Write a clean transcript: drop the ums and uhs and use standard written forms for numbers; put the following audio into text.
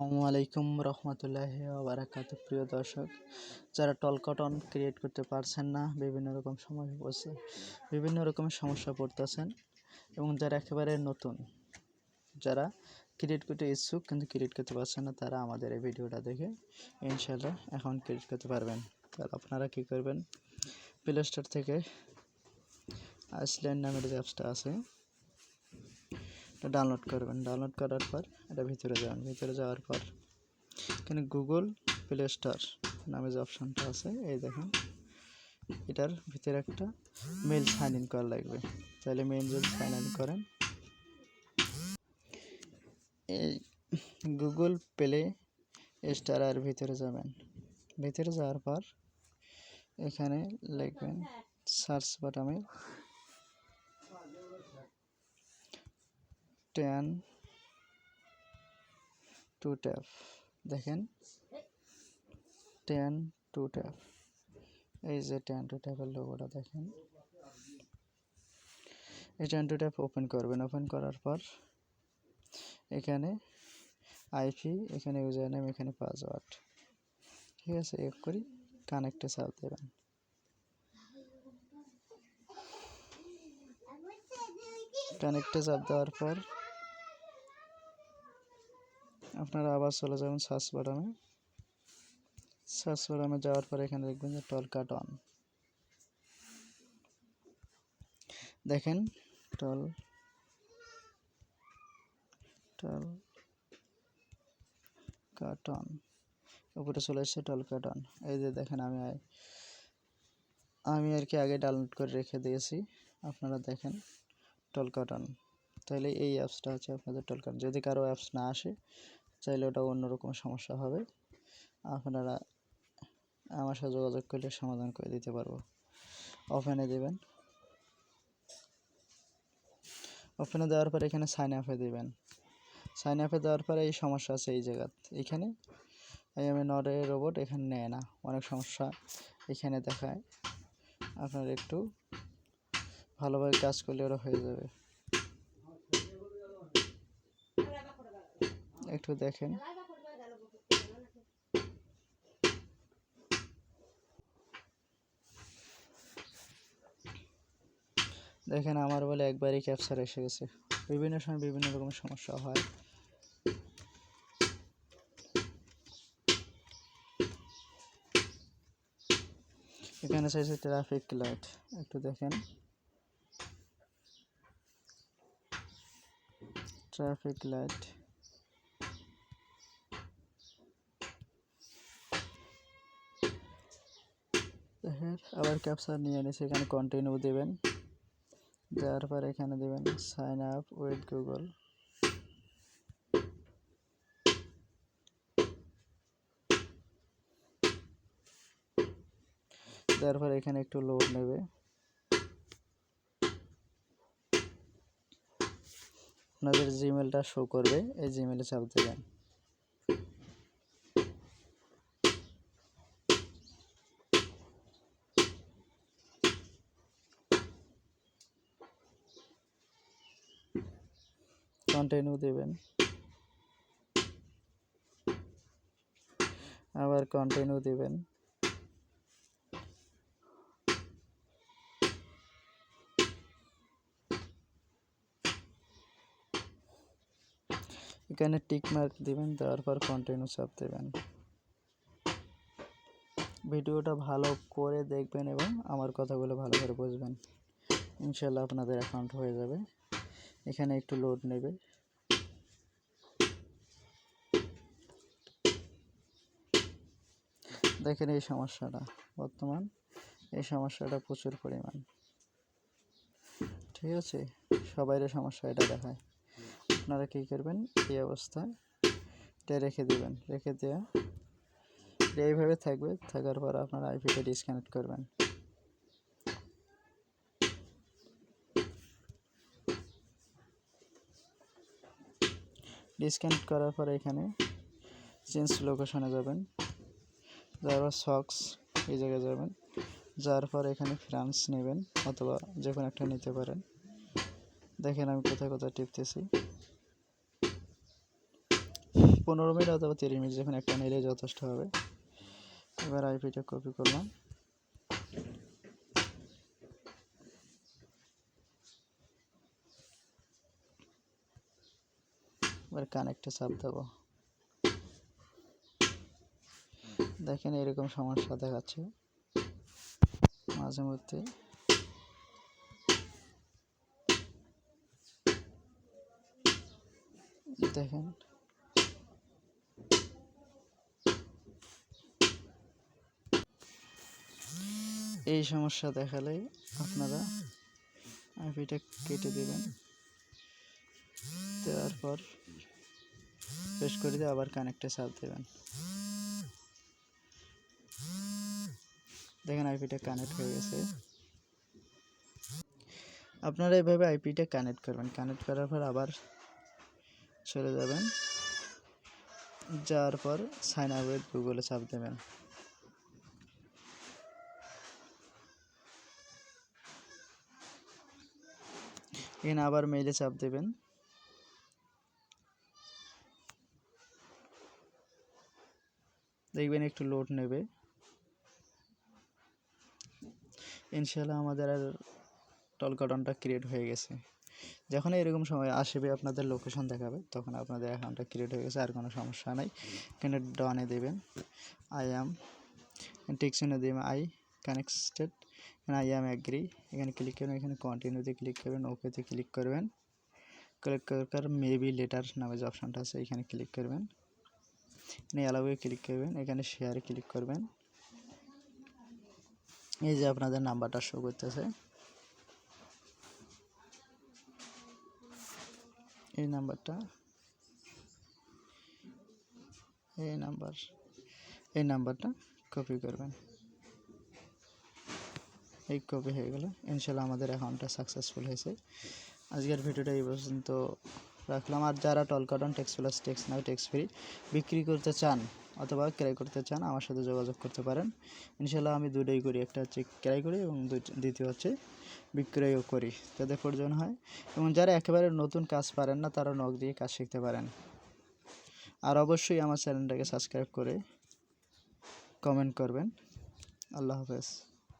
আসসালামু আলাইকুম রহমতুল্লাহি ওয়া বারাকাতুহু। প্রিয় দর্শক, যারা টলকটন ক্রিয়েট করতে পারছেন না, বিভিন্ন রকমের সমস্যা পড়তেছেন, এবং যারা একেবারে নতুন, যারা ক্রিয়েট করতে ইচ্ছুক কিন্তু ক্রিয়েট করতে পারছেন না, তারা আমাদের এই ভিডিওটা দেখে ইনশাআল্লাহ অ্যাকাউন্ট ক্রিয়েট করতে পারবেন। তাহলে আপনারা কী করবেন, প্লে স্টোর থেকে আইসল্যান্ড নামের যে অ্যাপসটা আছে এটা ডাউনলোড করবেন। ডাউনলোড করার পর এটা ভিতরে যাওয়ার পর এখানে গুগল প্লে স্টোর নামে যে অপশানটা আছে, এই দেখেন, এটার ভিতরে একটা মেল সাইন ইন করা লাগবে। তাহলে মেল যদি সাইন ইন করেন, এই গুগল প্লে স্টোর আর ভিতরে যাবেন। ভিতরে যাওয়ার পর এখানে লিখবেন সার্চ বাটনে 10 to tap। দেখেন 10 to tap, এই যে 10 to tap এর লোগোটা দেখেন। এই 10 to tap ওপেন করবেন। ওপেন করার পর এখানে আইপি, এখানে ইউজার নেম, এখানে পাসওয়ার্ড, ঠিক আছে। এক করি কানেক্টে চাপ দেবেন। কানেক্টে চাপ দেওয়ার পর আপনারা আবার চলে যাবেন সার্চ বাটনে। সার্চ বাটনে যাওয়ার পর এখানে দেখবেন যে টলকাটন, দেখেন টলকাটন উপরে চলে এসেছে টলকাটন। এই যে দেখেন, আমি আর কি আগে ডাউনলোড করে রেখে দিয়েছি। আপনারা দেখেন টলকাটন। তাহলে এই অ্যাপসটা হচ্ছে আপনাদের টলকাটন। যদি কারো অ্যাপস না আসে, চাইলে ওটা অন্যরকম সমস্যা হবে, আপনারা আমার সাথে যোগাযোগ করলে সমাধান করে দিতে পারবো। ওপেনে দেবেন। ওপেনে দেওয়ার পর এখানে সাইন আপে দেবেন। সাইন আপে দেওয়ার পরে এই সমস্যা আছে এই জায়গায়, এখানে I M A not a robot, এখানে নেয় না, অনেক সমস্যা এখানে দেখায়। আপনারা একটু ভালোভাবে কাজ করলে ওরা হয়ে যাবে। একটু দেখেন। দেখেন আমার বলে একবারই ক্যাপচার এসে গেছে। বিভিন্ন সময় বিভিন্ন রকমের সমস্যা হয়। এখানে চাইছে ট্রাফিক লাইট, একটু দেখেন। ট্রাফিক লাইট, দেখেন আবার ক্যাপচার নিয়ে এনেছে। এখানে কন্টিনিউ দেবেন। দেওয়ার পর এখানে দেবেন সাইন আপ উইথ গুগল। দেওয়ার পর এখানে একটু লোড নেবে। আপনাদের জিমেলটা শো করবে, এই জিমেলে চাপ দেবেন। কন্টিনিউ দেবেন, আবার কন্টিনিউ দেবেন। এখানে টিক মার্ক দিবেন, দেওয়ার পর কন্টিনিউ চাপ দেবেন। ভিডিওটা ভালো করে দেখবেন এবং আমার কথাগুলো ভালো করে বুঝবেন। ইনশাল্লাহ আপনাদের অ্যাকাউন্ট হয়ে যাবে। এখানে একটু লোড নেবে। দেখেন এই সমস্যাটা বর্তমান, এই সমস্যাটা প্রচুর পরিমাণ, ঠিক আছে। সবাইয়ের সমস্যা এটা দেখায়। আপনারা কী করবেন, এই অবস্থায় এটা রেখে দেবেন। রেখে দেওয়া এইভাবে থাকবে। থাকার পর আপনারা আইপিটা ডিসকানেক্ট করবেন। ডিসকানেক্ট করার পর এখানে চেঞ্জ লোকেশনে যাবেন। যাওয়ার পর সক্স এই জায়গায় যাবেন। যাওয়ার পর এখানে ফ্রান্স নেবেন, অথবা যে কোনো একটা নিতে পারেন। দেখেন আমি কোথায় কোথায় টিপতেছি। 15 মিনিট অথবা 30 মিনিট যখন একটা নিলে যথেষ্ট হবে। এবার আইপিটা কপি করলাম, এবার কানেক্টে চাপ দেবো। দেখেন এরকম সমস্যা দেখাচ্ছে মাঝে মধ্যে। দেখেন এই সমস্যা দেখালে আপনারা আইপিটা কেটে দেবেন, দেওয়ার পর পেশ করে দিয়ে আবার কানেক্টে চাপ দেবেন। দেখেন আইপিটা কানেক্ট হয়ে গেছে। আপনারা এভাবে আইপিটা কানেক্ট করবেন, কানেক্ট করার পর আবার চলে যাবেন, যাওয়ার পর সাইন আপ উইথ গুগলে চাপ দেবেন। এখানে আবার মেইলে চাপ দেবেন, দেখবেন একটু লোড নেবে। ইনশাআল্লাহ আমাদের আর টলকাটনটা ক্রিয়েট হয়ে গেছে। যখন এরকম সময় আসবে আপনাদের লোকেশন দেখাবে, তখন আপনাদের অ্যাকাউন্টটা ক্রিয়েট হয়ে গেছে, আর কোনো সমস্যা নাই। এখানে ডানে দেবেন আই অ্যাম, টেক্সটে দেবেন আই কানেক্টেড, এখানে আই অ্যাম অ্যাগ্রি, এখানে ক্লিক করবেন, এখানে কন্টিনিউতে ক্লিক করবেন, ওকেতে ক্লিক করবেন। ক্লিক করার মেবি লেটার নামে যে অপশানটা আছে এখানে ক্লিক করবেন, এখানে অ্যালাউয়ে ক্লিক করবেন, এখানে শেয়ারে ক্লিক করবেন। এই যে আপনাদের নাম্বারটা শো করতেছে, এই নাম্বারটা, এই নাম্বারটা কপি করবেন। এই কপি হয়ে গেল। ইনশাল্লাহ আমাদের অ্যাকাউন্টটা সাকসেসফুল হয়েছে। আজকের ভিডিওটা এই পর্যন্ত রাখলাম। আর যারা টলকাটন টেক্স প্লাস টেক্স নাও টেক্স ফ্রি বিক্রি করতে চান অথবা ক্রয় করতে চান, আমার সাথে যোগাযোগ করতে পারেন। ইনশাল্লাহ আমি দুটোই করি, একটা হচ্ছে ক্রয় করি এবং দ্বিতীয় হচ্ছে বিক্রয়ও করি, যাদের প্রয়োজন হয়। এবং যারা একেবারে নতুন কাজ পারেন না, তারা নক দিয়ে কাজ শিখতে পারেন। আর অবশ্যই আমার চ্যানেলটাকে সাবস্ক্রাইব করে কমেন্ট করবেন। আল্লাহ হাফেজ।